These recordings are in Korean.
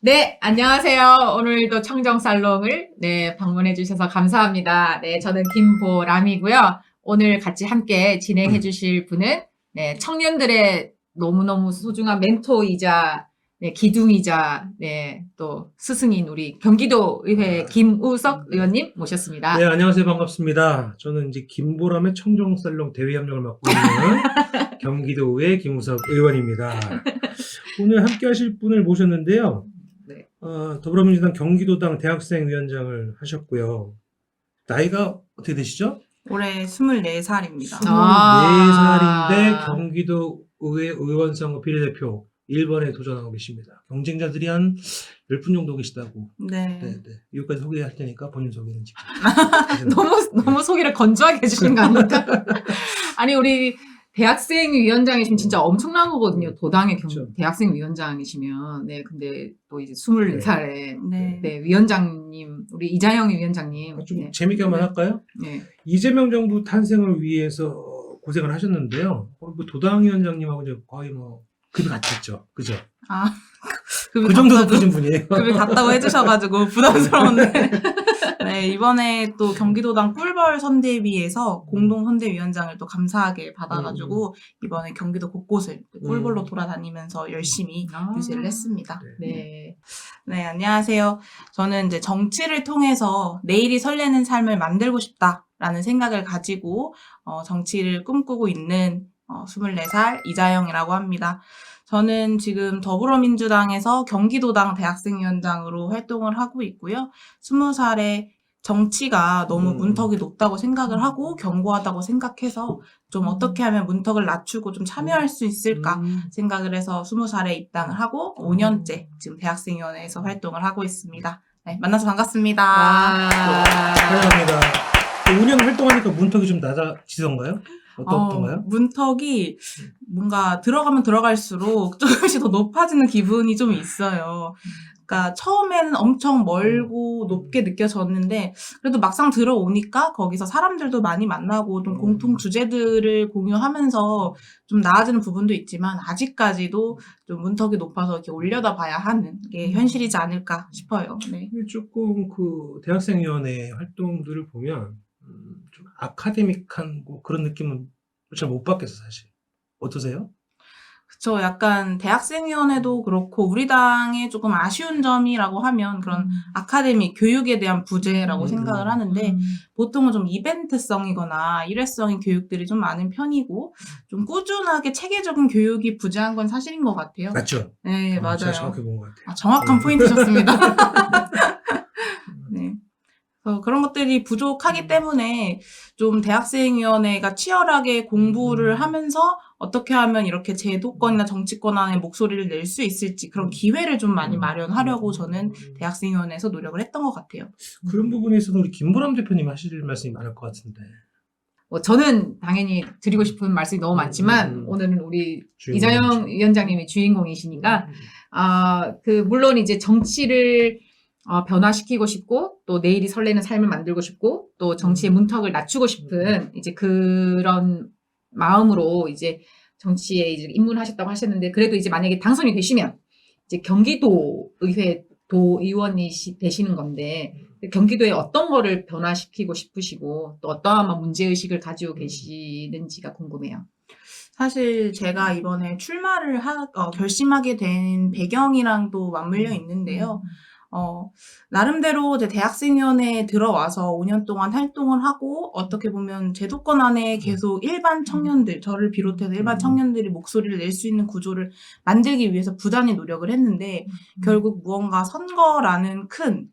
네, 안녕하세요. 오늘도 청정살롱을 방문해 주셔서 감사합니다. 네, 저는 김보람이고요. 오늘 같이 함께 진행해 주실 분은 청년들의 너무너무 소중한 멘토이자 기둥이자 또 스승인 우리 경기도 의회 김우석 의원님 모셨습니다. 네, 안녕하세요. 반갑습니다. 저는 이제 김보람의 청정살롱 대외협력을 맡고 있는 경기도의 김우석 의원입니다. 오늘 함께 하실 분을 모셨는데요. 네. 더불어민주당 경기도당 대학생위원장을 하셨고요. 나이가 어떻게 되시죠? 올해 24살입니다. 24살인데 경기도 의회 의원선거 비례대표 1번에 도전하고 계십니다. 경쟁자들이 한 10분 정도 계시다고. 네. 여기까지 소개할 테니까 본인 소개는 직접. 너무 소개를 건조하게 해주시는 거 아닙니까? 아니, 우리 대학생위원장이시면 진짜 엄청난 거거든요. 도당의 그렇죠. 대학생위원장이시면. 네, 근데 또 이제 24살에 네. 위원장님, 우리 이자영 위원장님. 좀 재밌게 한번 할까요? 네. 이재명 정부 탄생을 위해서 고생을 하셨는데요. 뭐 도당위원장님하고 이제 거의 뭐 급이 같았죠. 그죠? 그 정도 높으신 분이에요. 급이 같다고 해주셔가지고 부담스러운데. 네, 이번에 또 경기도당 꿀벌 선대위에서 공동선대위원장을 또 감사하게 받아가지고 이번에 경기도 곳곳을 꿀벌로 돌아다니면서 열심히 유세를 했습니다. 네. 네, 안녕하세요. 저는 이제 정치를 통해서 내일이 설레는 삶을 만들고 싶다라는 생각을 가지고 정치를 꿈꾸고 있는 24살 이자영이라고 합니다. 저는 지금 더불어민주당에서 경기도당 대학생위원장으로 활동을 하고 있고요. 20살에 정치가 너무 문턱이 높다고 생각을 하고 견고하다고 생각해서 좀 어떻게 하면 문턱을 낮추고 좀 참여할 수 있을까 생각을 해서 20살에 입당을 하고 5년째 지금 대학생위원회에서 활동을 하고 있습니다. 네, 만나서 반갑습니다. 환영합니다. 5년 활동하니까 문턱이 좀 낮아지던가요? 어떻던가요? 문턱이 뭔가 들어가면 들어갈수록 조금씩 더 높아지는 기분이 좀 있어요. 그러니까 처음에는 엄청 멀고 높게 느껴졌는데 그래도 막상 들어오니까 거기서 사람들도 많이 만나고 좀 공통 주제들을 공유하면서 좀 나아지는 부분도 있지만 아직까지도 좀 문턱이 높아서 이렇게 올려다 봐야 하는 게 현실이지 않을까 싶어요. 네. 조금 그 대학생위원회 활동들을 보면 좀 아카데믹한 그런 느낌은 잘 못 받겠어 사실. 어떠세요? 그쵸. 약간 대학생위원회도 그렇고 우리 당의 조금 아쉬운 점이라고 하면 그런 아카데미 교육에 대한 부재라고 생각을 하는데 보통은 좀 이벤트성이거나 일회성인 교육들이 좀 많은 편이고 좀 꾸준하게 체계적인 교육이 부재한 건 사실인 것 같아요. 맞죠? 네, 맞아요. 제가 정확히 본 것 같아요. 정확한 포인트셨습니다. 네. 그런 것들이 부족하기 때문에 좀 대학생위원회가 치열하게 공부를 하면서 어떻게 하면 이렇게 제도권이나 정치권 안에 목소리를 낼 수 있을지 그런 기회를 좀 많이 마련하려고 저는 대학생위원회에서 노력을 했던 것 같아요. 그런 부분에 있어서 우리 김보람 대표님 하실 말씀이 많을 것 같은데. 저는 당연히 드리고 싶은 말씀이 너무 많지만 오늘은 우리 이자영 위원장님이 주인공이시니까 물론 이제 정치를 변화시키고 싶고 또 내일이 설레는 삶을 만들고 싶고 또 정치의 문턱을 낮추고 싶은 이제 그런 마음으로 이제 정치에 이제 입문하셨다고 하셨는데 그래도 이제 만약에 당선이 되시면 이제 경기도 의회 도의원이 되시는 건데 경기도에 어떤 거를 변화시키고 싶으시고 또 어떠한 문제의식을 가지고 계시는지가 궁금해요. 사실 제가 이번에 출마를 결심하게 된 배경이랑도 맞물려 있는데요. 나름대로 이제 대학생위원회에 들어와서 5년 동안 활동을 하고 어떻게 보면 제도권 안에 계속 일반 청년들, 저를 비롯해서 일반 청년들이 목소리를 낼 수 있는 구조를 만들기 위해서 부단히 노력을 했는데 결국 무언가 선거라는 큰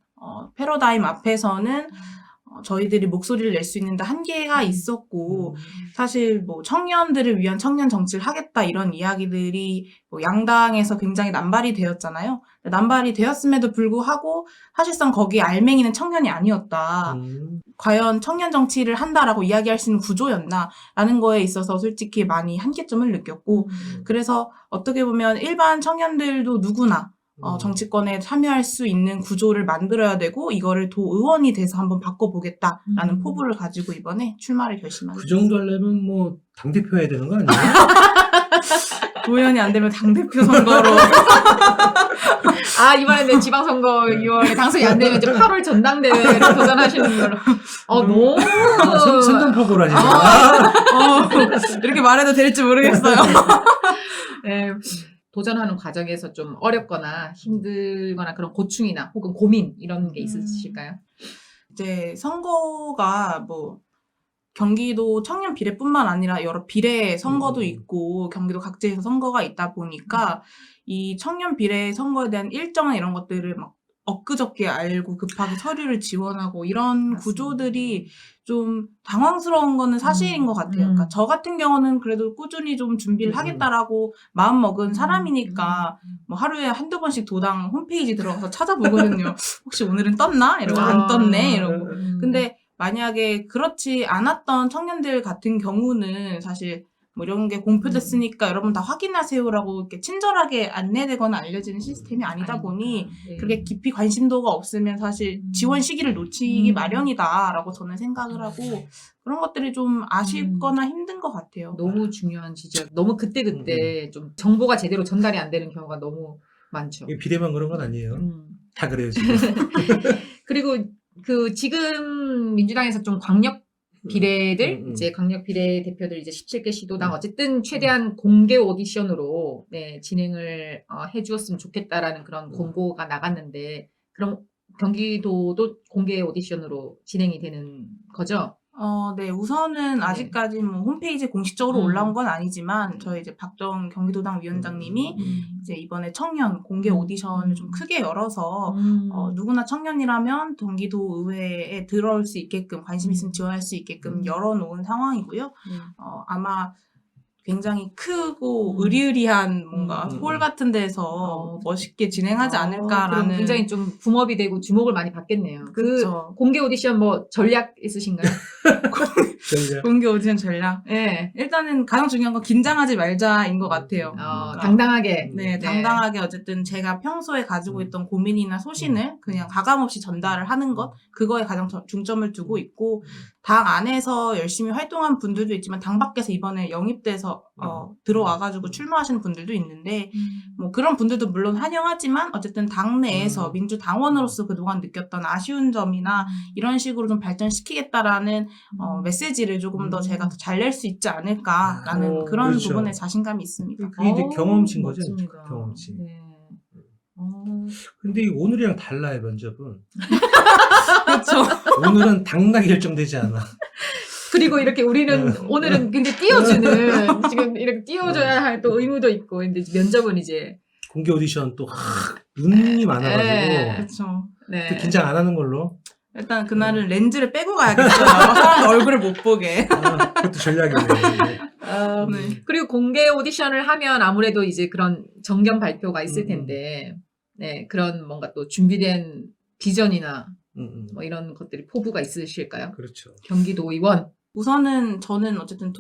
패러다임 앞에서는 저희들이 목소리를 낼 수 있는데 한계가 있었고 사실 뭐 청년들을 위한 청년 정치를 하겠다 이런 이야기들이 뭐 양당에서 굉장히 남발이 되었잖아요. 남발이 되었음에도 불구하고 사실상 거기에 알맹이는 청년이 아니었다. 과연 청년 정치를 한다라고 이야기할 수 있는 구조였나라는 거에 있어서 솔직히 많이 한계점을 느꼈고 그래서 어떻게 보면 일반 청년들도 누구나 정치권에 참여할 수 있는 구조를 만들어야 되고 이거를 도의원이 돼서 한번 바꿔보겠다라는 포부를 가지고 이번에 출마를 결심하게 그 정도 하려면 뭐 당대표 해야 되는 거 아니에요? 도의원이 안 되면 당대표 선거로 이번에 지방선거 2월에 당선이 안 되면 이제 8월 전당대회를 도전하시는 걸로. 너무. 선전포고를 하시네. 이렇게 말해도 될지 모르겠어요. 네, 도전하는 과정에서 좀 어렵거나 힘들거나 그런 고충이나 혹은 고민 이런 게 있으실까요? 이제 선거가 뭐 경기도 청년 비례뿐만 아니라 여러 비례 선거도 있고 경기도 각지에서 선거가 있다 보니까 이 청년 비례 선거에 대한 일정이나 이런 것들을 막 엊그저께 알고 급하게 서류를 지원하고 이런 맞습니다. 구조들이 좀 당황스러운 거는 사실인 것 같아요. 그러니까 저 같은 경우는 그래도 꾸준히 좀 준비를 하겠다라고 마음먹은 사람이니까 뭐 하루에 한두 번씩 도당 홈페이지 들어가서 찾아보거든요. 혹시 오늘은 떴나? 이러고 안 떴네? 이러고. 근데 만약에 그렇지 않았던 청년들 같은 경우는 사실 뭐 이런 게 공표됐으니까 여러분 다 확인하세요라고 이렇게 친절하게 안내되거나 알려지는 시스템이 아니다 보니 네. 그렇게 깊이 관심도가 없으면 사실 지원 시기를 놓치기 마련이다라고 저는 생각을 하고 그런 것들이 좀 아쉽거나 힘든 것 같아요. 너무 중요한 지적. 너무 그때그때 좀 정보가 제대로 전달이 안 되는 경우가 너무 많죠. 비례만 그런 건 아니에요. 다 그래요 지금. 그리고 지금 민주당에서 좀 광역 비례들, 이제 광역 비례 대표들 이제 17개 시도당 어쨌든 최대한 공개 오디션으로 진행을 해주었으면 좋겠다라는 그런 공고가 나갔는데, 그럼 경기도도 공개 오디션으로 진행이 되는 거죠? 네, 우선은 아직까지 뭐 홈페이지에 공식적으로 올라온 건 아니지만 저희 이제 박정 경기도당 위원장님이 이제 이번에 청년 공개 오디션을 좀 크게 열어서 누구나 청년이라면 경기도 의회에 들어올 수 있게끔 관심 있으면 지원할 수 있게끔 열어놓은 상황이고요. 아마 굉장히 크고 의리의리한 뭔가 홀 같은 데서 멋있게 진행하지 않을까라는. 그럼 굉장히 좀 붐업이 되고 주목을 많이 받겠네요. 그쵸. 공개 오디션 뭐 전략 있으신가요? 공개 오디션 전략. 네. 일단은 가장 중요한 건 긴장하지 말자인 것 같아요. 당당하게. 네, 당당하게 어쨌든 제가 평소에 가지고 있던 고민이나 소신을 그냥 가감없이 전달을 하는 것, 그거에 가장 중점을 두고 있고, 당 안에서 열심히 활동한 분들도 있지만 당 밖에서 이번에 영입돼서 들어와가지고 출마하시는 분들도 있는데 뭐 그런 분들도 물론 환영하지만 어쨌든 당 내에서 민주당원으로서 그동안 느꼈던 아쉬운 점이나 이런 식으로 좀 발전시키겠다라는 메시지를 조금 더 제가 더 잘 낼 수 있지 않을까라는 그런 그렇죠. 부분에 자신감이 있습니다. 그게 이제 경험치인 거죠. 멋집니다. 경험치. 네. 근데 오늘이랑 달라요, 면접은. 그렇죠. 오늘은 당락이 결정되지 않아. 그리고 이렇게 우리는 오늘은 굉장히 띄워주는 지금 이렇게 띄워줘야 할 또 의무도 있고, 근데 면접은 이제 공개 오디션 또 눈이 많아가지고 그렇죠. 네. 긴장 안 하는 걸로. 일단 그날은 렌즈를 빼고 가야겠어요. 사람 얼굴을 못 보게. 그것도 전략이네요. 네. 그리고 공개 오디션을 하면 아무래도 이제 그런 정견 발표가 있을 텐데, 네, 그런 뭔가 또 준비된 비전이나 뭐 이런 것들이 포부가 있으실까요? 그렇죠. 경기도 의원. 우선은 저는 어쨌든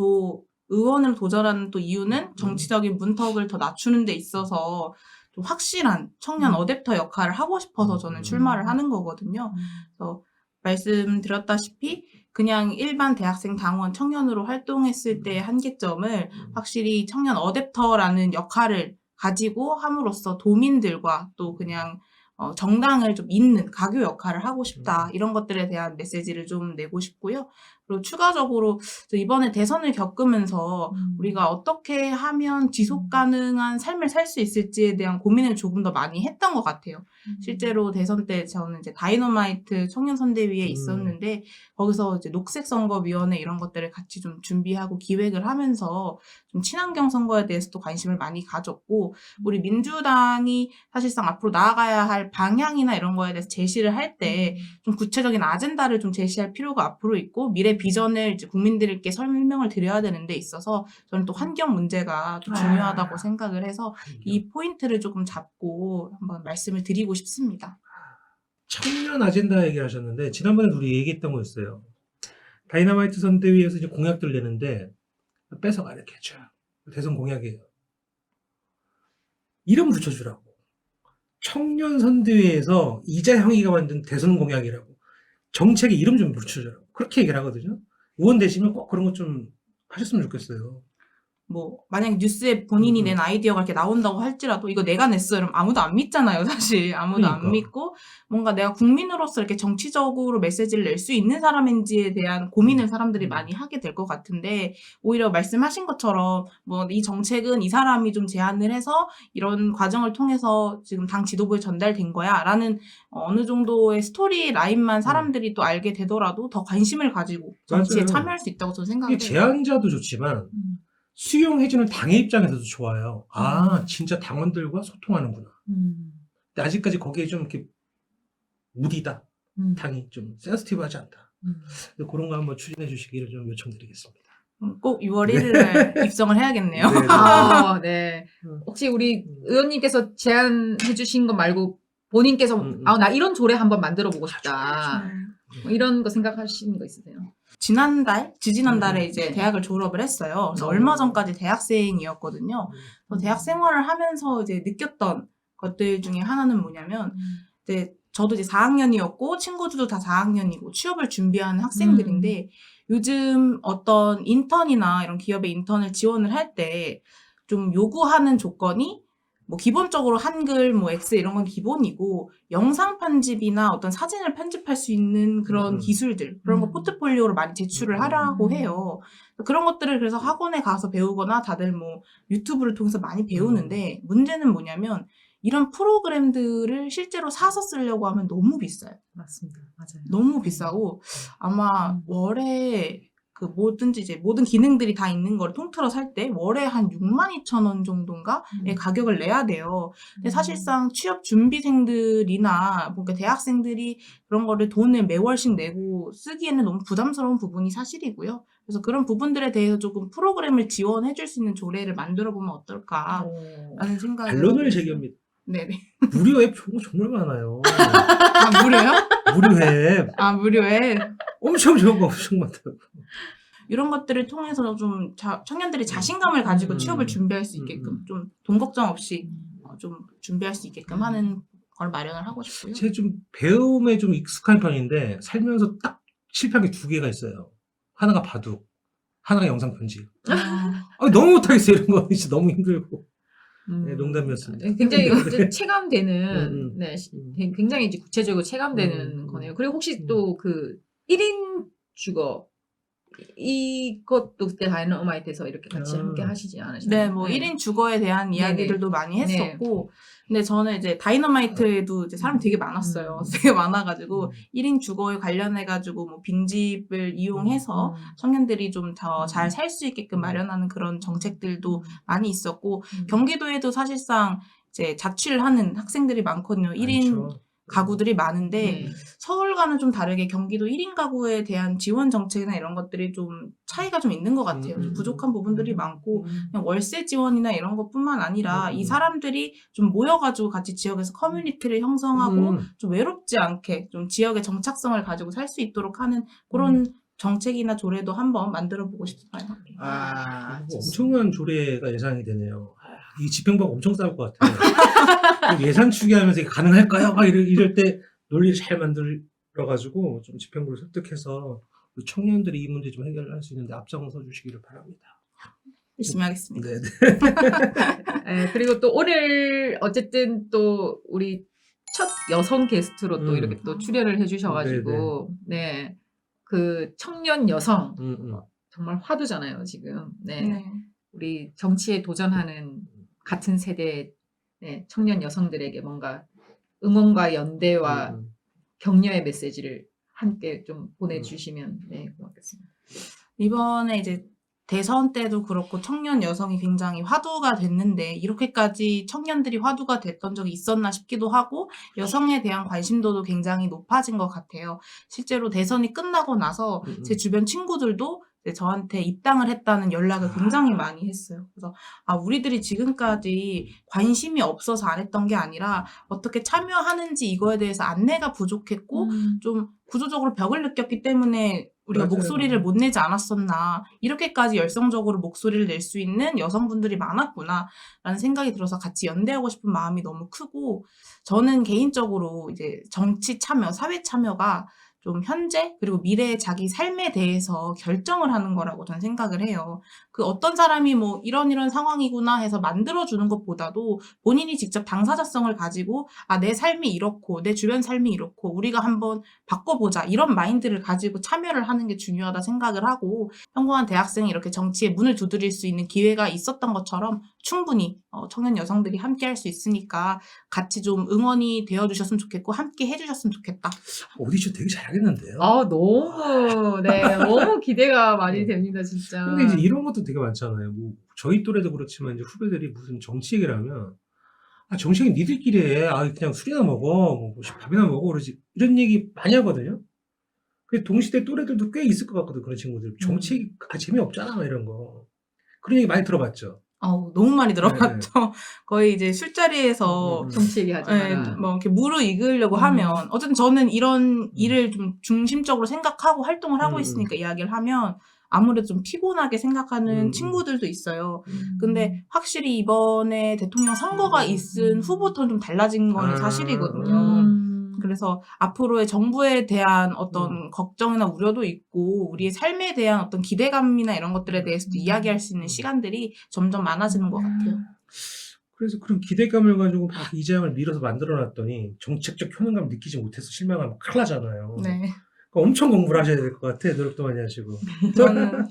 의원을 도전하는 또 이유는 정치적인 문턱을 더 낮추는 데 있어서 좀 확실한 청년 어댑터 역할을 하고 싶어서 저는 출마를 하는 거거든요. 그래서 말씀드렸다시피 그냥 일반 대학생 당원 청년으로 활동했을 때의 한계점을 확실히 청년 어댑터라는 역할을 가지고 함으로써 도민들과 또 그냥 정당을 좀 잇는 가교 역할을 하고 싶다. 이런 것들에 대한 메시지를 좀 내고 싶고요. 그리고 추가적으로 이번에 대선을 겪으면서 우리가 어떻게 하면 지속 가능한 삶을 살 수 있을지에 대한 고민을 조금 더 많이 했던 것 같아요. 실제로 대선 때 저는 이제 다이너마이트 청년선대위에 있었는데 거기서 이제 녹색선거위원회 이런 것들을 같이 좀 준비하고 기획을 하면서 좀 친환경 선거에 대해서도 관심을 많이 가졌고 우리 민주당이 사실상 앞으로 나아가야 할 방향이나 이런 거에 대해서 제시를 할 때 좀 구체적인 아젠다를 좀 제시할 필요가 앞으로 있고 미래 비전을 이제 국민들께 설명을 드려야 되는 데 있어서 저는 또 환경 문제가 좀 중요하다고 생각을 해서 이 포인트를 조금 잡고 한번 말씀을 드리고 싶습니다. 청년 아젠다 얘기하셨는데 지난번에 우리 얘기했던 거였어요. 다이너마이트 선대위에서 이제 공약들 내는데 뺏어가 이렇게 해줘요. 대선 공약이에요. 이름 붙여주라고. 청년 선대위에서 이자형이가 만든 대선 공약이라고. 정책에 이름 좀 붙여주라고. 그렇게 얘기를 하거든요. 의원 되시면 꼭 그런 것 좀 하셨으면 좋겠어요. 뭐 만약에 뉴스에 본인이 낸 아이디어가 이렇게 나온다고 할지라도 이거 내가 냈어요. 그럼 아무도 안 믿잖아요, 사실. 아무도 안 그러니까. 믿고 뭔가 내가 국민으로서 이렇게 정치적으로 메시지를 낼 수 있는 사람인지에 대한 고민을 사람들이 많이 하게 될 것 같은데 오히려 말씀하신 것처럼 뭐 이 정책은 이 사람이 좀 제안을 해서 이런 과정을 통해서 지금 당 지도부에 전달된 거야 라는 어느 정도의 스토리 라인만 사람들이 또 알게 되더라도 더 관심을 가지고 정치에 맞아요. 참여할 수 있다고 저는 이게 생각해요. 제안자도 좋지만 수용해주는 당의 입장에서도 좋아요. 아, 진짜 당원들과 소통하는구나. 근데 아직까지 거기에 좀 이렇게 무디다. 당이 좀 센시티브하지 않다. 그런 거 한번 추진해 주시기를 좀 요청드리겠습니다. 꼭 6월 1일에 입성을 해야겠네요. 네, 네. 아, 네. 혹시 우리 의원님께서 제안해 주신 거 말고 본인께서 나 이런 조례 한번 만들어 보고 싶다. 뭐 이런 거 생각하시는 거 있으세요? 지지난달에 이제 대학을 졸업을 했어요. 그래서 얼마 전까지 대학생이었거든요. 그래서 대학 생활을 하면서 이제 느꼈던 것들 중에 하나는 뭐냐면, 이제 저도 이제 4학년이었고, 친구들도 다 4학년이고, 취업을 준비하는 학생들인데, 요즘 어떤 인턴이나 이런 기업의 인턴을 지원을 할 때, 좀 요구하는 조건이 뭐 기본적으로 한글, 뭐 엑셀 이런 건 기본이고 영상 편집이나 어떤 사진을 편집할 수 있는 그런 기술들 그런 거 포트폴리오로 많이 제출을 하라고 해요. 그런 것들을 그래서 학원에 가서 배우거나 다들 뭐 유튜브를 통해서 많이 배우는데 문제는 뭐냐면 이런 프로그램들을 실제로 사서 쓰려고 하면 너무 비싸요. 맞습니다. 맞아요. 너무 비싸고 아마 월에 그 뭐든지 이제 모든 기능들이 다 있는 걸 통틀어 살 때 월에 한 62,000원 정도인가의 가격을 내야 돼요. 근데 사실상 취업 준비생들이나 뭔가 대학생들이 그런 거를 돈을 매월씩 내고 쓰기에는 너무 부담스러운 부분이 사실이고요. 그래서 그런 부분들에 대해서 조금 프로그램을 지원해 줄 수 있는 조례를 만들어 보면 어떨까라는 생각을 반론을 제기합니다. 네네. 무료 앱 정말 많아요. 아, 무료요? 무료 앱. 아, 무료에 엄청 좋은 거 엄청 많다고. 이런 것들을 통해서 좀 청년들이 자신감을 가지고 취업을 준비할 수 있게끔 좀 돈 걱정 없이 좀 준비할 수 있게끔 하는 걸 마련을 하고 싶고요. 제가 좀 배움에 좀 익숙한 편인데 살면서 딱 실패한 게 2개가 있어요. 하나가 바둑, 하나가 영상 편집. 너무 못하겠어요. 이런 거 진짜 너무 힘들고. 네, 농담이었습니다. 굉장히 이제 체감되는, 네, 굉장히 이제 구체적으로 체감되는 거네요. 그리고 혹시 또 그 1인 주거, 이것도 그때 다이너마이트에서 이렇게 같이 함께 하시지 않으셨나요? 네, 뭐 1인 주거에 대한 이야기들도 많이 했었고, 근데 저는 이제 다이너마이트에도 이제 사람이 되게 많았어요. 되게 많아가지고 1인 주거에 관련해가지고 뭐 빈집을 이용해서 청년들이 좀 더 잘 살 수 있게끔 마련하는 그런 정책들도 많이 있었고, 경기도에도 사실상 이제 자취를 하는 학생들이 많거든요. 1인 많죠. 가구들이 많은데 서울과는 좀 다르게 경기도 1인 가구에 대한 지원 정책이나 이런 것들이 좀 차이가 좀 있는 것 같아요. 좀 부족한 부분들이 많고 그냥 월세 지원이나 이런 것뿐만 아니라 이 사람들이 좀 모여가지고 같이 지역에서 커뮤니티를 형성하고 좀 외롭지 않게 좀 지역의 정착성을 가지고 살 수 있도록 하는 그런 정책이나 조례도 한번 만들어보고 싶어요. 엄청난 조례가 예상이 되네요. 이 집행법 엄청 싸울 것 같아요. 예산 추계하면서 이게 가능할까요? 막 이럴 때 논리를 잘 만들어가지고 좀 집행부를 설득해서 청년들이 이 문제 좀 해결할 수 있는데 앞장서 주시기를 바랍니다. 열심히 하겠습니다. 네, 그리고 또 오늘 어쨌든 또 우리 첫 여성 게스트로 또 이렇게 또 출연을 해주셔가지고 네, 그 청년 여성 정말 화두잖아요 지금. 네. 우리 정치에 도전하는 같은 세대 청년 여성들에게 뭔가 응원과 연대와 격려의 메시지를 함께 좀 보내주시면 고맙겠습니다. 이번에 이제 대선 때도 그렇고 청년 여성이 굉장히 화두가 됐는데 이렇게까지 청년들이 화두가 됐던 적이 있었나 싶기도 하고 여성에 대한 관심도도 굉장히 높아진 것 같아요. 실제로 대선이 끝나고 나서 제 주변 친구들도 저한테 입당을 했다는 연락을 굉장히 많이 했어요. 그래서 우리들이 지금까지 관심이 없어서 안 했던 게 아니라 어떻게 참여하는지 이거에 대해서 안내가 부족했고 좀 구조적으로 벽을 느꼈기 때문에 우리가 목소리를 못 내지 않았었나 이렇게까지 열성적으로 목소리를 낼 수 있는 여성분들이 많았구나 라는 생각이 들어서 같이 연대하고 싶은 마음이 너무 크고 저는 개인적으로 이제 정치 참여, 사회 참여가 좀 현재 그리고 미래의 자기 삶에 대해서 결정을 하는 거라고 저는 생각을 해요. 그 어떤 사람이 뭐 이런 상황이구나 해서 만들어주는 것보다도 본인이 직접 당사자성을 가지고 내 삶이 이렇고 내 주변 삶이 이렇고 우리가 한번 바꿔보자 이런 마인드를 가지고 참여를 하는 게 중요하다 생각을 하고 성공한 대학생이 이렇게 정치에 문을 두드릴 수 있는 기회가 있었던 것처럼 충분히 청년 여성들이 함께 할 수 있으니까 같이 좀 응원이 되어주셨으면 좋겠고 함께 해주셨으면 좋겠다. 오디션 되게 잘하겠는데요. 너무, 네, 너무 기대가 많이 됩니다, 진짜. 근데 이제 이런 것도 되게 많잖아요. 뭐 저희 또래도 그렇지만 이제 후배들이 무슨 정치 얘기를 하면 정치 얘기 니들끼리 해. 그냥 술이나 먹어. 뭐 밥이나 먹어. 그러지. 이런 얘기 많이 하거든요. 그 동시대 또래들도 꽤 있을 것 같거든. 그런 친구들. 정치 얘기 재미없잖아. 막 이런 거. 그런 얘기 많이 들어봤죠. 너무 많이 들어봤죠. 거의 이제 술자리에서 정치 얘기하지 마라. 뭐 이렇게 무르익으려고 하면 어쨌든 저는 이런 일을 좀 중심적으로 생각하고 활동을 하고 있으니까 이야기를 하면 아무래도 좀 피곤하게 생각하는 친구들도 있어요. 근데 확실히 이번에 대통령 선거가 있은 후부터는 좀 달라진 건 사실이거든요. 그래서 앞으로의 정부에 대한 어떤 걱정이나 우려도 있고 우리의 삶에 대한 어떤 기대감이나 이런 것들에 대해서도 이야기할 수 있는 시간들이 점점 많아지는 것 같아요. 그래서 그런 기대감을 가지고 막 이재명을 밀어서 만들어놨더니 정책적 효능감 느끼지 못해서 실망하면 큰일 나잖아요. 네. 그러니까 엄청 공부를 하셔야 될 것 같아. 노력도 많이 하시고. 저는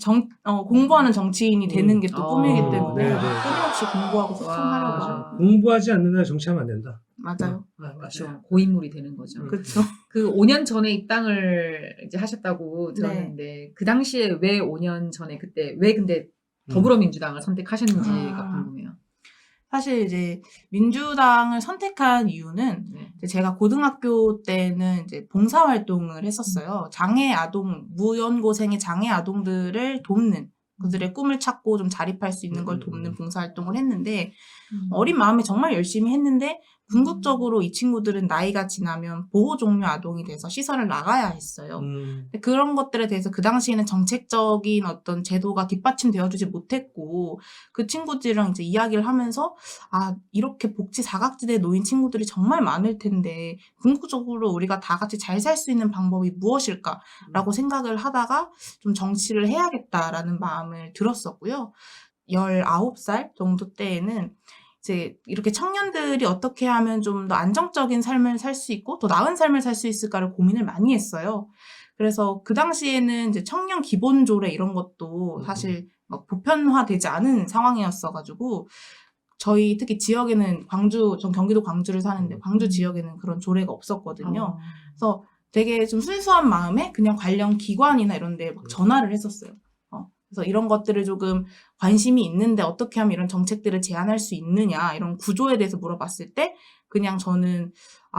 공부하는 정치인이 되는 게 또 꿈이기 때문에 네, 네. 끊임없이 공부하고 소통하려고 와. 하고. 공부하지 않는 날 정치하면 안 된다. 맞아요. 그렇죠. 고인물이 되는 거죠. 그렇죠. 그 5년 전에 입당을 이제 하셨다고 들었는데 그 당시에 왜 5년 전에 그때 왜 근데 더불어민주당을 선택하셨는지가 궁금해요. 사실 이제 민주당을 선택한 이유는 이제 제가 고등학교 때는 이제 봉사활동을 했었어요. 장애 아동, 무연고생의 장애 아동들을 돕는 그들의 꿈을 찾고 좀 자립할 수 있는 걸 돕는 봉사활동을 했는데 어린 마음에 정말 열심히 했는데 궁극적으로 이 친구들은 나이가 지나면 보호 종류 아동이 돼서 시설을 나가야 했어요. 근데 그런 것들에 대해서 그 당시에는 정책적인 어떤 제도가 뒷받침되어주지 못했고 그 친구들이랑 이제 이야기를 하면서 이렇게 복지 사각지대에 놓인 친구들이 정말 많을 텐데 궁극적으로 우리가 다 같이 잘 살 수 있는 방법이 무엇일까라고 생각을 하다가 좀 정치를 해야겠다라는 마음을 들었었고요. 19살 정도 때에는 이제 이렇게 청년들이 어떻게 하면 좀 더 안정적인 삶을 살 수 있고 더 나은 삶을 살 수 있을까를 고민을 많이 했어요. 그래서 그 당시에는 이제 청년 기본조례 이런 것도 사실 막 보편화되지 않은 상황이었어가지고 저희 특히 지역에는 전 경기도 광주를 사는데 광주 지역에는 그런 조례가 없었거든요. 그래서 되게 좀 순수한 마음에 그냥 관련 기관이나 이런 데 막 전화를 했었어요. 그래서 이런 것들을 조금 관심이 있는데 어떻게 하면 이런 정책들을 제안할 수 있느냐 이런 구조에 대해서 물어봤을 때 그냥 저는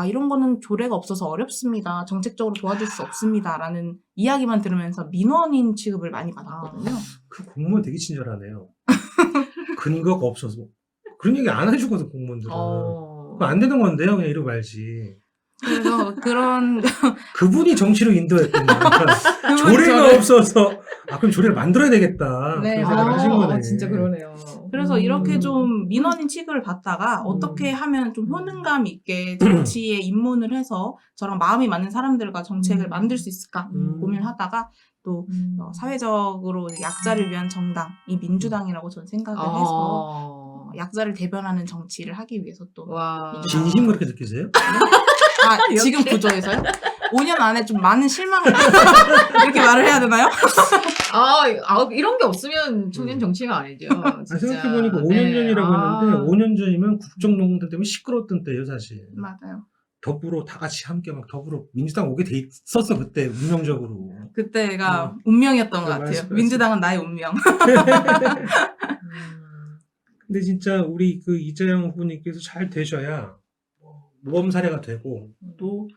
이런 거는 조례가 없어서 어렵습니다. 정책적으로 도와줄 수 없습니다라는 이야기만 들으면서 민원인 취급을 많이 받았거든요. 그 공무원 되게 친절하네요. 근거가 없어서. 그런 얘기 안 해주거든 공무원들은. 그거 안 되는 건데요. 그냥 이러고 말지. 그래서 그런 그분이 정치로 인도했구나. 조례가 없어서 그럼 조례를 만들어야 되겠다. 네. 그런 생각을 하신 거네. 진짜 그러네요. 그래서 이렇게 좀 민원인 취급을 받다가 어떻게 하면 좀 효능감 있게 정치에 입문을 해서 저랑 마음이 맞는 사람들과 정책을 만들 수 있을까 고민하다가 또 사회적으로 약자를 위한 정당이 민주당이라고 저는 생각을 해서 약자를 대변하는 정치를 하기 위해서 또 진심 그렇게 느끼세요? 지금 구조에서요? 5년 안에 좀 많은 실망을 이렇게 말을 해야 되나요? 이런 게 없으면 청년 정치가 아니죠. 진짜. 생각해보니까 5년 전이라고 했는데 5년 전이면 국정농단 때문에 시끄러웠던 때예요 사실. 맞아요. 더불어 다 같이 함께 막 더불어 민주당 오게 돼 있었어 그때 운명적으로. 그때가 운명이었던 것 같아요. 맞습니다. 민주당은 나의 운명. 근데 진짜 우리 그 이재영 후보님께서 잘 되셔야 모범 사례가 되고 또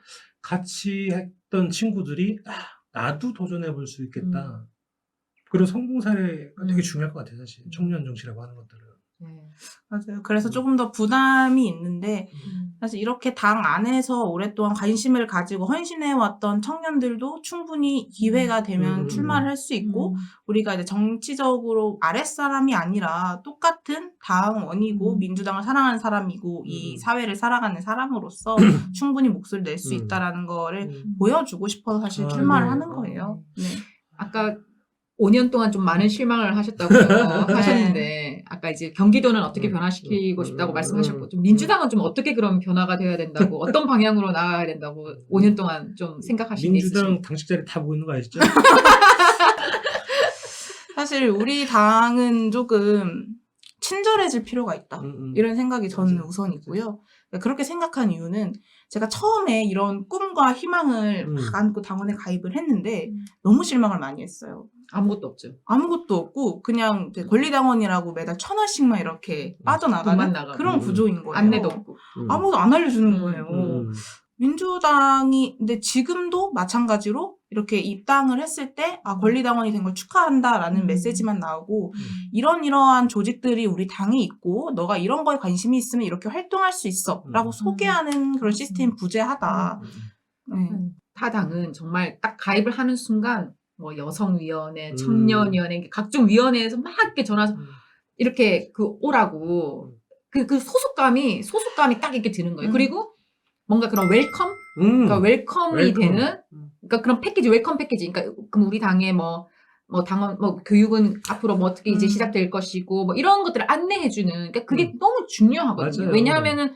같이 했던 친구들이 나도 도전해 볼 수 있겠다. 그런 성공 사례가 되게 중요할 것 같아요 사실. 청년 정치라고 하는 것들은. 네. 맞아요. 그래서 조금 더 부담이 있는데 사실 이렇게 당 안에서 오랫동안 관심을 가지고 헌신해왔던 청년들도 충분히 기회가 되면 출마를 할 수 있고 우리가 이제 정치적으로 아랫사람이 아니라 똑같은 당원이고 민주당을 사랑하는 사람이고 이 사회를 살아가는 사람으로서 충분히 목소리를 낼 수 있다라는 거를 보여주고 싶어서 사실 출마를 네. 하는 거예요. 네. 아까 5년 동안 좀 많은 실망을 하셨다고 하셨는데 아까 이제 경기도는 어떻게 변화시키고 싶다고 말씀하셨고 좀 민주당은 좀 어떻게 그럼 변화가 돼야 된다고 어떤 방향으로 나아가야 된다고 5년 동안 좀 생각하신 게 있으신가요? 민주당 당직자리 다 보고 있는 거 아시죠? 사실 우리 당은 조금 친절해질 필요가 있다. 이런 생각이 저는 맞아요. 우선이고요. 그렇게 생각한 이유는 제가 처음에 이런 꿈과 희망을 막 안고 당원에 가입을 했는데 너무 실망을 많이 했어요. 아무것도 없죠. 아무것도 없고 그냥 이제 권리당원이라고 매달 1,000원씩만 이렇게 돈만 빠져나가는 나가고. 그런 구조인 거예요. 안내도 없고. 아무도 안 알려주는 거예요. 민주당이 근데 지금도 마찬가지로 이렇게 입당을 했을 때 권리당원이 된 걸 축하한다라는 메시지만 나오고 이러한 조직들이 우리 당에 있고 너가 이런 거에 관심이 있으면 이렇게 활동할 수 있어 라고 소개하는 그런 시스템이 부재하다. 네. 타 당은 정말 딱 가입을 하는 순간 뭐 여성위원회, 청년위원회 각종 위원회에서 막 이렇게 전화해서 이렇게 오라고 그 소속감이 딱 이렇게 드는 거예요. 그리고 뭔가 그런 웰컴? 그러니까 웰컴이 되는, 그러니까 그런 패키지, 웰컴 패키지. 그러니까 그럼 우리 당의 뭐 당원, 교육은 앞으로 뭐 어떻게 이제 시작될 것이고, 뭐 이런 것들을 안내해주는, 그러니까 그게 너무 중요하거든요. 맞아요. 왜냐하면은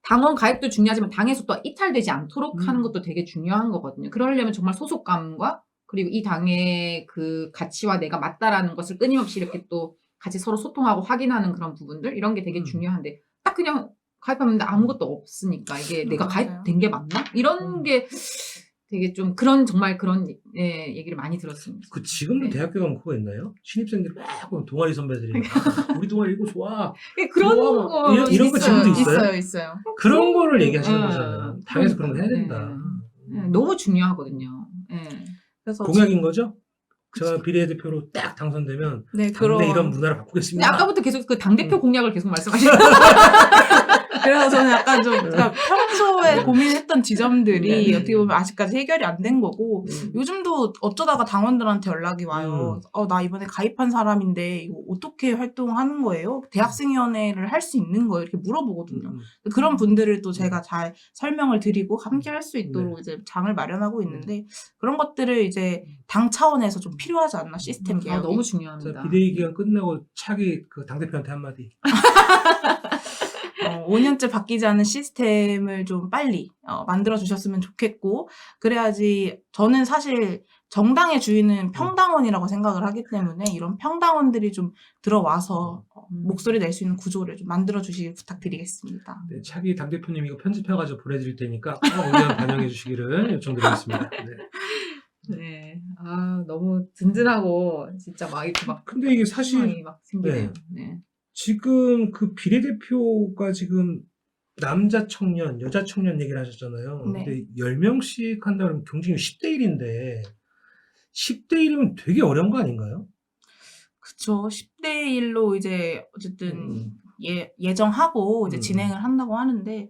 당원 가입도 중요하지만 당에서 또 이탈되지 않도록 하는 것도 되게 중요한 거거든요. 그러려면 정말 소속감과 그리고 이 당의 그 가치와 내가 맞다라는 것을 끊임없이 이렇게 또 같이 서로 소통하고 확인하는 그런 부분들, 이런 게 되게 중요한데, 딱 그냥 가입하면 아무것도 없으니까 이게 내가 가입된 게 맞나? 이런 게 되게 좀 정말 그런 얘기를 많이 들었습니다. 그 지금도 네. 대학교 가면 그거 있나요? 신입생들이 막 보면 동아리 선배들이 우리 동아리 이거 좋아. 그런 좋아. 거 이런 거 지금도 있어요? 있어요. 그런 거를 얘기하시는 네. 거잖아요. 당에서 그런 거 해야 된다. 너무 중요하거든요. 네. 그래서 공약인 거죠? 제가 비례대표로 딱 당선되면 네, 당내 이런 문화를 근데 바꾸겠습니다. 아까부터 계속 그 당대표 공약을 계속 말씀하시는 그래서 저는 약간 좀 그러니까 평소에 고민했던 지점들이 어떻게 보면 아직까지 해결이 안 된 거고 요즘도 어쩌다가 당원들한테 연락이 와요. 나 이번에 가입한 사람인데 이거 어떻게 활동하는 거예요? 대학생위원회를 할 수 있는 거예요? 이렇게 물어보거든요. 그런 분들을 또 제가 잘 설명을 드리고 함께 할 수 있도록 이제 장을 마련하고 있는데 그런 것들을 이제 당 차원에서 좀 필요하지 않나 시스템 개혁이. 너무 중요합니다. 자, 비대위 기간 끝나고 차기 그 당대표한테 한마디. 5년째 바뀌지 않은 시스템을 좀 빨리 만들어 주셨으면 좋겠고 그래야지 저는 사실 정당의 주인은 평당원이라고 생각을 하기 때문에 이런 평당원들이 좀 들어와서 목소리 낼 수 있는 구조를 좀 만들어 주시길 부탁드리겠습니다. 네, 차기 당대표님 이거 편집해가지고 보내드릴 테니까 꼭 의견 반영해 주시기를 요청드리겠습니다. 네. 네. 너무 든든하고 진짜 막 이렇게 막 근데 이게 사실 희망이 막 생기네요. 네. 지금 그 비례대표가 지금 남자 청년, 여자 청년 얘기를 하셨잖아요. 네. 근데 10명씩 한다 그러면 경쟁률 10대 1인데 10대 1이면 되게 어려운 거 아닌가요? 그쵸. 10대 1로 이제 어쨌든 예정하고 이제 진행을 한다고 하는데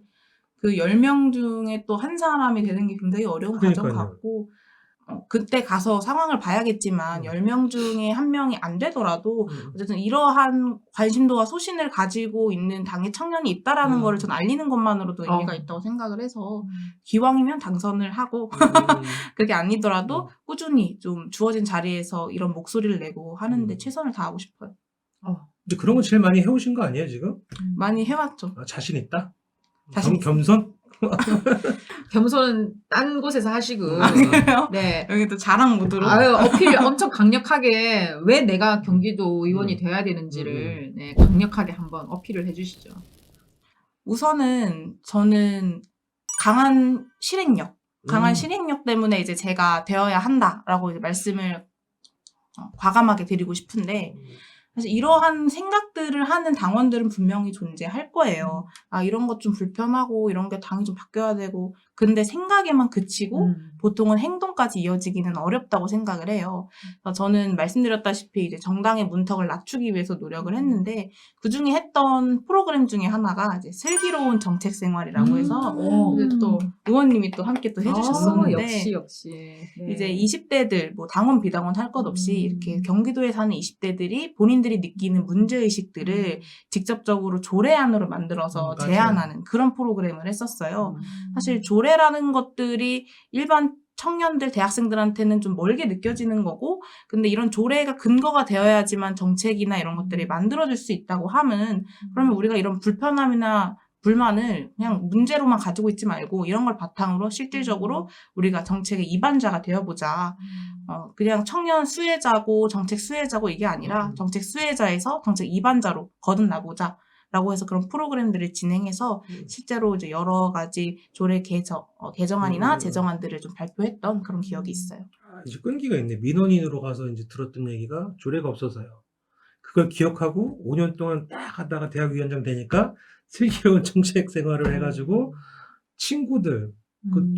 그 10명 중에 또 한 사람이 되는 게 굉장히 어려운 과정 그러니까요. 같고 그때 가서 상황을 봐야겠지만 10명 중에 한 명이 안 되더라도 어쨌든 이러한 관심도와 소신을 가지고 있는 당의 청년이 있다라는 거를 전 알리는 것만으로도 의미가 있다고 생각을 해서 기왕이면 당선을 하고 그게 아니더라도 꾸준히 좀 주어진 자리에서 이런 목소리를 내고 하는데 최선을 다하고 싶어요. 근데 그런 거 제일 많이 해오신 거 아니에요 지금? 많이 해왔죠. 자신 있다? 자신 있어요. 겸손? 겸손은 딴 곳에서 하시고. 그래요? 네. 여기 또 자랑 모드로. 어필 엄청 강력하게 왜 내가 경기도 의원이 돼야 되는지를 네, 강력하게 한번 어필을 해주시죠. 우선은 저는 강한 실행력 때문에 이제 제가 되어야 한다라고 이제 말씀을 과감하게 드리고 싶은데 사실 이러한 생각들을 하는 당원들은 분명히 존재할 거예요. 이런 것 좀 불편하고 이런 게 당이 좀 바뀌어야 되고 근데 생각에만 그치고 보통은 행동까지 이어지기는 어렵다고 생각을 해요. 그래서 저는 말씀드렸다시피 이제 정당의 문턱을 낮추기 위해서 노력을 했는데 그 중에 했던 프로그램 중에 하나가 이제 슬기로운 정책 생활이라고 해서 이제 또 의원님이 또 함께 또 해주셨었는데 역시. 네. 이제 20대들 뭐 당원 비당원 할 것 없이 이렇게 경기도에 사는 20대들이 본인들이 느끼는 문제의식들을 직접적으로 조례안으로 만들어서 맞아요. 제안하는 그런 프로그램을 했었어요. 사실 조례라는 것들이 일반 청년들, 대학생들한테는 좀 멀게 느껴지는 거고, 근데 이런 조례가 근거가 되어야지만 정책이나 이런 것들이 만들어질 수 있다고 하면, 그러면 우리가 이런 불편함이나 불만을 그냥 문제로만 가지고 있지 말고, 이런 걸 바탕으로 실질적으로 우리가 정책의 이반자가 되어보자. 그냥 청년 수혜자고 정책 수혜자고 이게 아니라 정책 수혜자에서 정책 이반자로 거듭나보자. 라고 해서 그런 프로그램들을 진행해서 실제로 이제 여러 가지 조례 개정안이나 제정안들을 좀 발표했던 그런 기억이 있어요. 이제 끈기가 있네. 민원인으로 가서 이제 들었던 얘기가 조례가 없어서요. 그걸 기억하고 5년 동안 딱 하다가 대학위원장 되니까 슬기로운 정책 생활을 해가지고 친구들,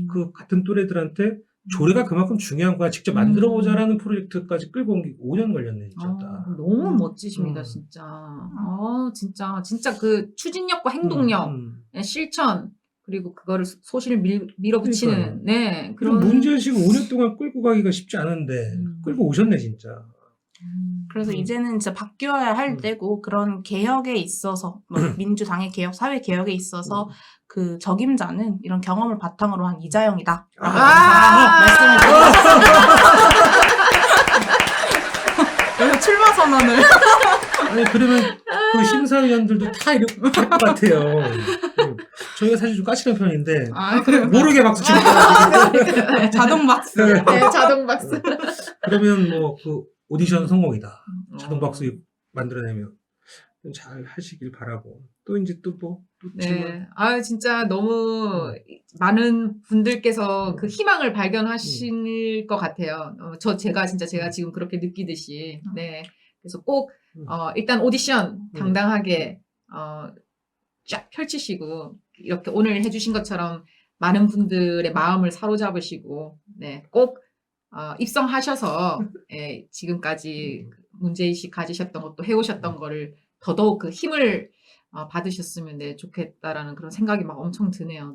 그 같은 또래들한테 조례가 그만큼 중요한 거야. 직접 만들어보자라는 프로젝트까지 끌고 온 게 5년 걸렸네, 진짜. 너무 멋지십니다, 진짜. 진짜 그 추진력과 행동력, 실천, 그리고 그거를 소실을 밀어붙이는, 그러니까요. 네. 그런 문제의식을 5년 동안 끌고 가기가 쉽지 않은데, 끌고 오셨네, 진짜. 그래서 이제는 진짜 바뀌어야 할 때고, 그런 개혁에 있어서, 뭐 민주당의 개혁, 사회 개혁에 있어서, 그 적임자는 이런 경험을 바탕으로 한 이자영이다. 라고 말씀을 드리겠습니다. 그래서 출마 선언을. 아니, 그러면 그 심사위원들도 다 이렇게 할 것 같아요. 저희가 사실 좀 까칠한 편인데, 모르게 박수 치는 거야. 자동 박수. 네, 자동 박수. 그러면 뭐 그 오디션 성공이다. 자동 박수 만들어내면 잘 하시길 바라고. 또 이제 또 뭐. 네. 진짜 너무 많은 분들께서 그 희망을 발견하실 것 같아요. 제가 지금 그렇게 느끼듯이. 네. 그래서 꼭, 일단 오디션 당당하게, 쫙 펼치시고, 이렇게 오늘 해주신 것처럼 많은 분들의 마음을 사로잡으시고, 네. 꼭, 입성하셔서, 예, 지금까지 문제의식 가지셨던 것도 해오셨던 거를 더더욱 그 힘을 받으셨으면 좋겠다라는 그런 생각이 막 엄청 드네요.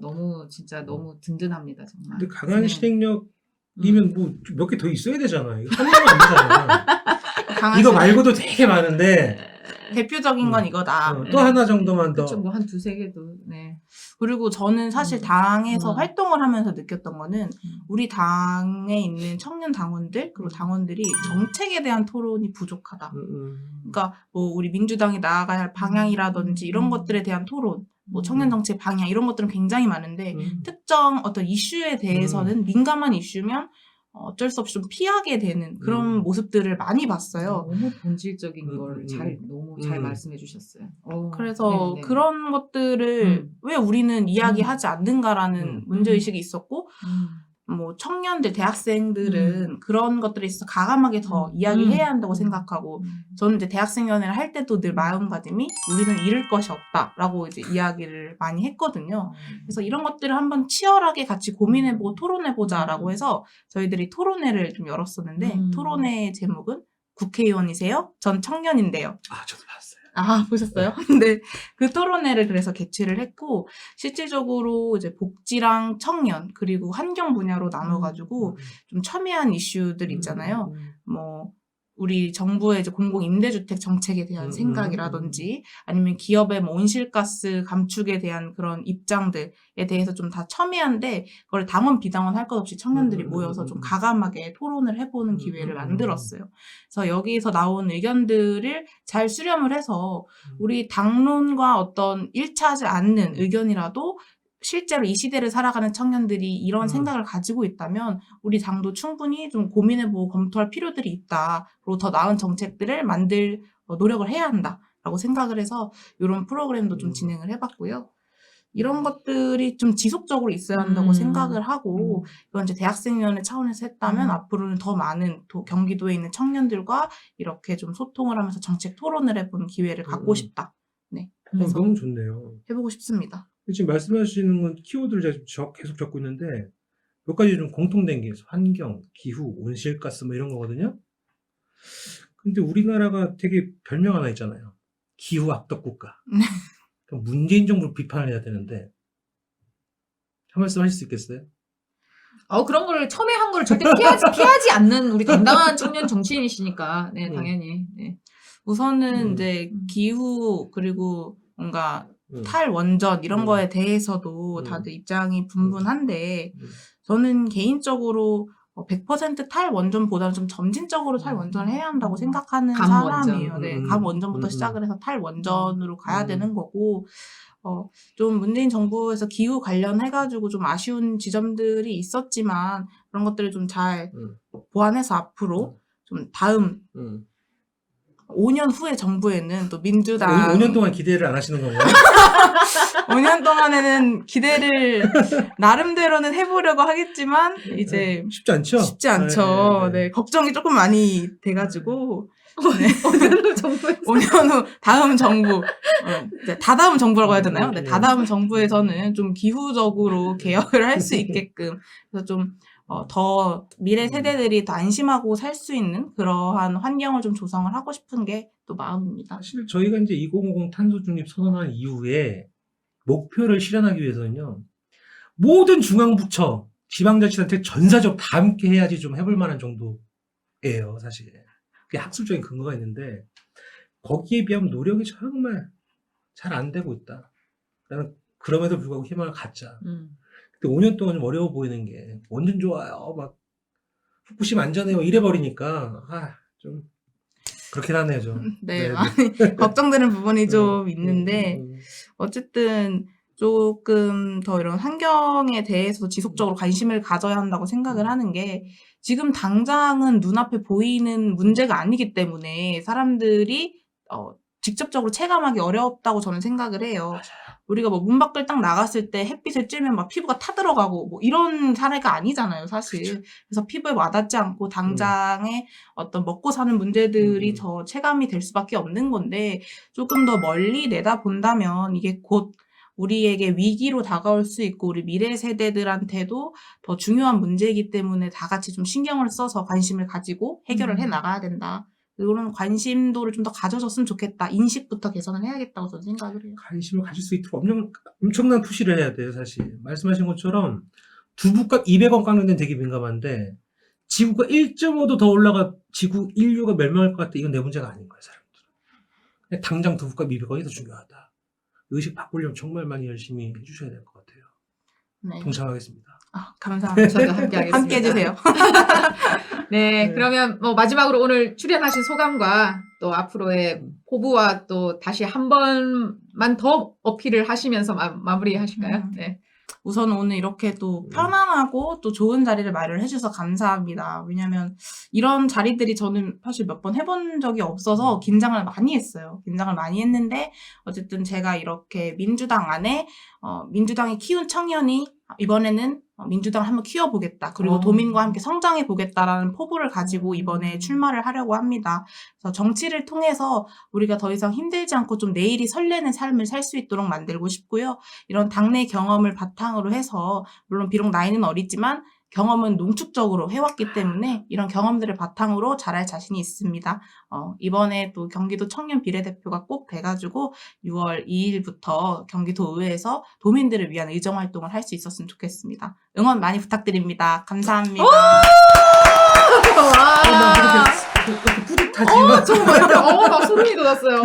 진짜 너무 든든합니다, 정말. 근데 강한 실행력이면 뭐 몇 개 더 있어야 되잖아요. 이거 한 명은 안 되잖아요. 이거 말고도 되게 많은데. 대표적인 건 이거다. 또 하나 정도만 더. 그렇죠. 뭐 한 두세 개도, 네. 그리고 저는 사실 당에서 활동을 하면서 느꼈던 거는 우리 당에 있는 청년 당원들, 그리고 당원들이 정책에 대한 토론이 부족하다. 그러니까 뭐 우리 민주당이 나아가야 할 방향이라든지 이런 것들에 대한 토론, 뭐 청년 정책 방향 이런 것들은 굉장히 많은데 특정 어떤 이슈에 대해서는 민감한 이슈면 어쩔 수 없이 좀 피하게 되는 그런 모습들을 많이 봤어요. 너무 본질적인 걸 너무 잘 말씀해 주셨어요. 그래서 네네. 그런 것들을 왜 우리는 이야기하지 않는가라는 문제의식이 있었고, 뭐 청년들, 대학생들은 그런 것들에 있어서 가감하게 더 이야기해야 한다고 생각하고, 저는 이제 대학생위원회를 할 때도 늘 마음가짐이 우리는 잃을 것이 없다라고 이제 이야기를 많이 했거든요. 그래서 이런 것들을 한번 치열하게 같이 고민해보고 토론해보자라고 해서 저희들이 토론회를 좀 열었었는데, 토론회 제목은 국회의원이세요? 전 청년인데요. 저도 봤어요. 보셨어요? 근데 그 토론회를 그래서 개최를 했고, 실질적으로 이제 복지랑 청년, 그리고 환경 분야로 나눠가지고 좀 첨예한 이슈들 있잖아요. 뭐, 우리 정부의 이제 공공임대주택 정책에 대한 생각이라든지 아니면 기업의 뭐 온실가스 감축에 대한 그런 입장들에 대해서 좀 다 첨예한데 그걸 당원 비당원 할 것 없이 청년들이 모여서 좀 가감하게 토론을 해보는 기회를 만들었어요. 그래서 여기서 나온 의견들을 잘 수렴을 해서 우리 당론과 어떤 일치하지 않는 의견이라도 실제로 이 시대를 살아가는 청년들이 이런 생각을 가지고 있다면 우리 당도 충분히 좀 고민해보고 검토할 필요들이 있다. 그리고 더 나은 정책들을 만들 노력을 해야 한다라고 생각을 해서 이런 프로그램도 좀 진행을 해봤고요. 이런 것들이 좀 지속적으로 있어야 한다고 생각을 하고 이건 이제 대학생위원회 차원에서 했다면 앞으로는 더 많은 경기도에 있는 청년들과 이렇게 좀 소통을 하면서 정책 토론을 해보는 기회를 갖고 싶다. 네, 그래서 너무 좋네요. 해보고 싶습니다. 지금 말씀하시는 건 키워드를 제가 계속 적고 있는데 몇 가지 좀 공통된 게 있어요. 환경, 기후, 온실가스 뭐 이런 거거든요. 근데 우리나라가 되게 별명 하나 있잖아요. 기후 악덕 국가. 그럼 문재인 정부를 비판을 해야 되는데 한 말씀 하실 수 있겠어요? 그런 걸 처음에 한 걸 절대 피하지 않는 우리 당당한 청년 정치인이시니까, 네, 당연히. 네. 우선은 이제 기후 그리고 뭔가 탈원전 이런 거에 대해서도 다들 입장이 분분한데 저는 개인적으로 100% 탈원전보다는 좀 점진적으로 탈원전을 해야 한다고 생각하는 감원전. 사람이에요. 네, 감원전부터 시작을 해서 탈원전으로 가야 되는 거고 좀 문재인 정부에서 기후 관련해가지고 좀 아쉬운 지점들이 있었지만 그런 것들을 좀 잘 보완해서 앞으로 좀 다음 5년 후의 정부에는 또 민주당 5년 동안 기대를 안 하시는 건가요? 5년 동안에는 기대를 나름대로는 해보려고 하겠지만 이제 쉽지 않죠? 쉽지 않죠. 네. 네, 걱정이 조금 많이 돼가지고 네. 5년 후 정부에서. 5년 후 다음 정부, 이제 다다음 정부라고 해야 되나요? 네, 다다음 정부에서는 좀 기후적으로 개혁을 할 수 있게끔 그래서 좀 더 미래 세대들이 더 안심하고 살 수 있는 그러한 환경을 좀 조성을 하고 싶은 게 또 마음입니다. 사실 저희가 이제 2050 탄소 중립 선언한 이후에 목표를 실현하기 위해서는요. 모든 중앙부처, 지방자치단체 전사적 다 함께 해야지 좀 해볼 만한 정도예요, 사실. 그게 학술적인 근거가 있는데 거기에 비하면 노력이 정말 잘 안 되고 있다. 나는 그럼에도 불구하고 희망을 갖자. 근데 5년 동안 좀 어려워 보이는 게 완전 좋아요. 막 후쿠시마 안전해요. 이래버리니까 좀 그렇긴 하네요, 좀. 네, 많이 걱정되는 부분이 좀 있는데 어쨌든 조금 더 이런 환경에 대해서 지속적으로 관심을 가져야 한다고 생각을 하는 게 지금 당장은 눈앞에 보이는 문제가 아니기 때문에 사람들이 직접적으로 체감하기 어렵다고 저는 생각을 해요. 맞아요. 우리가 뭐 문 밖을 딱 나갔을 때 햇빛을 쬐면 막 피부가 타들어가고 뭐 이런 사례가 아니잖아요, 사실. 그렇죠. 그래서 피부에 와닿지 않고 당장의 어떤 먹고 사는 문제들이 더 체감이 될 수밖에 없는 건데 조금 더 멀리 내다본다면 이게 곧 우리에게 위기로 다가올 수 있고 우리 미래 세대들한테도 더 중요한 문제이기 때문에 다 같이 좀 신경을 써서 관심을 가지고 해결을 해 나가야 된다. 이런 관심도를 좀 더 가져줬으면 좋겠다. 인식부터 개선을 해야겠다고 저는 생각을 해요. 관심을 가질 수 있도록 엄청난 푸시를 해야 돼요, 사실. 말씀하신 것처럼 두부값 200원 깎는 데는 되게 민감한데 지구가 1.5도 더 올라가 지구 인류가 멸망할 것 같다. 이건 내 문제가 아닌 거예요, 사람들은. 당장 두부값 200원이 더 중요하다. 의식 바꾸려면 정말 많이 열심히 해주셔야 될 것 같아요. 네. 동참하겠습니다. 감사합니다. 저도 함께 하겠습니다. 함께 해주세요. 네, 그러면 마지막으로 오늘 출연하신 소감과 또 앞으로의 포부와 또 다시 한 번만 더 어필을 하시면서 마무리 하실까요? 네. 우선 오늘 이렇게 또 편안하고 또 좋은 자리를 마련해 주셔서 감사합니다. 왜냐면 이런 자리들이 저는 사실 몇 번 해본 적이 없어서 긴장을 많이 했어요. 긴장을 많이 했는데 어쨌든 제가 이렇게 민주당 안에 민주당이 키운 청년이 이번에는 민주당을 한번 키워보겠다. 그리고 도민과 함께 성장해보겠다라는 포부를 가지고 이번에 출마를 하려고 합니다. 그래서 정치를 통해서 우리가 더 이상 힘들지 않고 좀 내일이 설레는 삶을 살 수 있도록 만들고 싶고요. 이런 당내 경험을 바탕으로 해서 물론 비록 나이는 어리지만 경험은 농축적으로 해왔기 때문에 이런 경험들을 바탕으로 잘할 자신이 있습니다. 이번에 또 경기도 청년 비례대표가 꼭 돼가지고 6월 2일부터 경기도 의회에서 도민들을 위한 의정활동을 할 수 있었으면 좋겠습니다. 응원 많이 부탁드립니다. 감사합니다. 뿌듯하지만 정말, 막 소름이 돋았어요.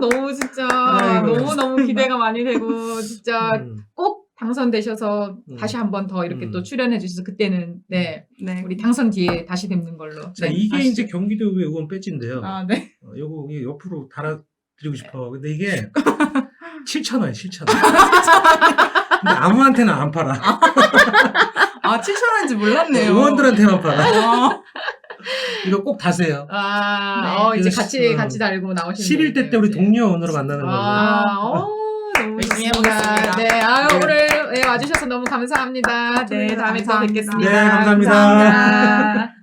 너무 진짜, 너무너무 기대가 많이 되고, 진짜 꼭 당선되셔서 다시 한 번 더 이렇게 또 출연해 주셔서 그때는, 네, 우리 당선 뒤에 다시 뵙는 걸로. 자, 네, 이게 아시죠? 이제 경기도의회 의원 배지인데요. 네. 요거 옆으로 달아드리고 싶어. 근데 이게 7,000원이에요, 7,000원. 근데 아무한테나 안 팔아. 7,000원인지 몰랐네요. 의원들한테만 팔아. 이거 꼭 다세요. 이제 그래서 같이 달고 나오시는 11대 때 우리 동료 의원으로 만나는 걸로. 너무 열심히 좋습니다. 해보겠습니다. 네, 오늘 와주셔서 너무 감사합니다. 네, 다음에 또 감사합니다. 뵙겠습니다. 네, 감사합니다. 감사합니다.